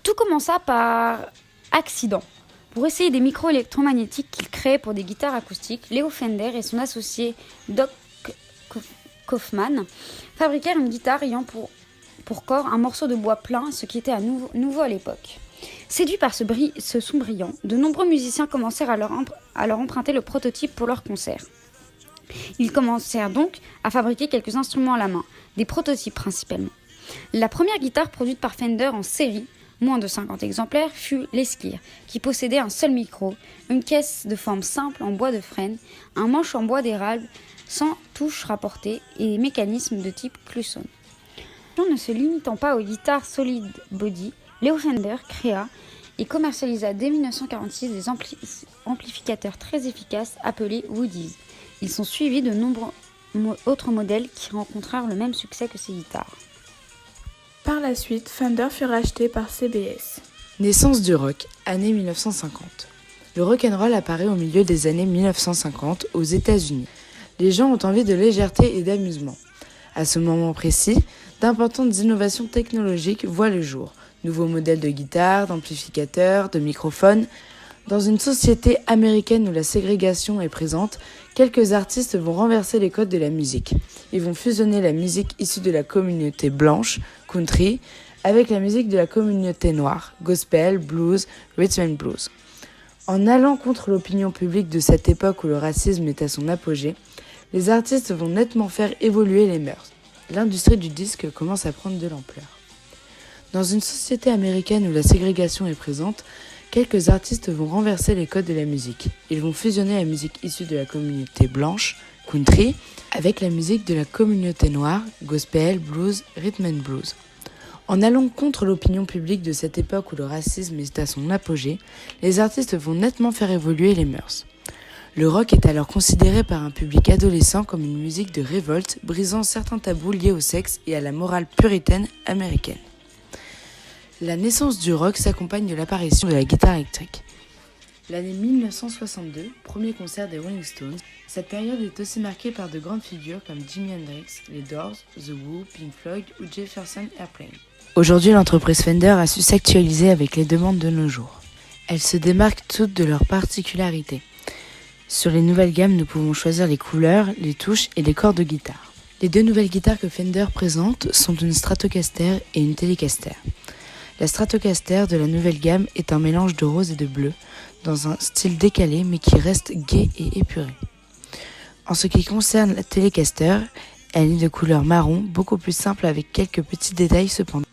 Tout commença par accident. Pour essayer des micros électromagnétiques qu'il créait pour des guitares acoustiques, Leo Fender et son associé Doc Kaufman fabriquèrent une guitare ayant pour corps un morceau de bois plein, ce qui était nouveau à l'époque. Séduits par ce son brillant, de nombreux musiciens commencèrent à leur emprunter le prototype pour leurs concerts. Ils commencèrent donc à fabriquer quelques instruments à la main, des prototypes principalement. La première guitare produite par Fender en série, moins de 50 exemplaires, fut l'Esquire, qui possédait un seul micro, une caisse de forme simple en bois de frêne, un manche en bois d'érable sans touches rapportées et des mécanismes de type Clusson. Ne se limitant pas aux guitares solid body, Leo Fender créa et commercialisa dès 1946 des amplificateurs très efficaces appelés Woodies. Ils sont suivis de nombreux autres modèles qui rencontrèrent le même succès que ces guitares. Par la suite, Fender fut racheté par CBS. Naissance du rock, année 1950. Le rock'n'roll apparaît au milieu des années 1950 aux États-Unis. Les gens ont envie de légèreté et d'amusement. À ce moment précis, d'importantes innovations technologiques voient le jour. Nouveaux modèles de guitares, d'amplificateurs, de microphones. Dans une société américaine où la ségrégation est présente, quelques artistes vont renverser les codes de la musique. Ils vont fusionner la musique issue de la communauté blanche, country, avec la musique de la communauté noire, gospel, blues, rhythm and blues. En allant contre l'opinion publique de cette époque où le racisme est à son apogée, les artistes vont nettement faire évoluer les mœurs. L'industrie du disque commence à prendre de l'ampleur. Dans une société américaine où la ségrégation est présente, quelques artistes vont renverser les codes de la musique. Ils vont fusionner la musique issue de la communauté blanche, country, avec la musique de la communauté noire, gospel, blues, rhythm and blues. En allant contre l'opinion publique de cette époque où le racisme est à son apogée, les artistes vont nettement faire évoluer les mœurs. Le rock est alors considéré par un public adolescent comme une musique de révolte, brisant certains tabous liés au sexe et à la morale puritaine américaine. La naissance du rock s'accompagne de l'apparition de la guitare électrique. L'année 1962, premier concert des Rolling Stones, cette période est aussi marquée par de grandes figures comme Jimi Hendrix, les Doors, The Who, Pink Floyd ou Jefferson Airplane. Aujourd'hui, l'entreprise Fender a su s'actualiser avec les demandes de nos jours. Elles se démarquent toutes de leurs particularités. Sur les nouvelles gammes, nous pouvons choisir les couleurs, les touches et les cordes de guitare. Les deux nouvelles guitares que Fender présente sont une Stratocaster et une Telecaster. La Stratocaster de la nouvelle gamme est un mélange de rose et de bleu, dans un style décalé mais qui reste gai et épuré. En ce qui concerne la Telecaster, elle est de couleur marron, beaucoup plus simple avec quelques petits détails cependant.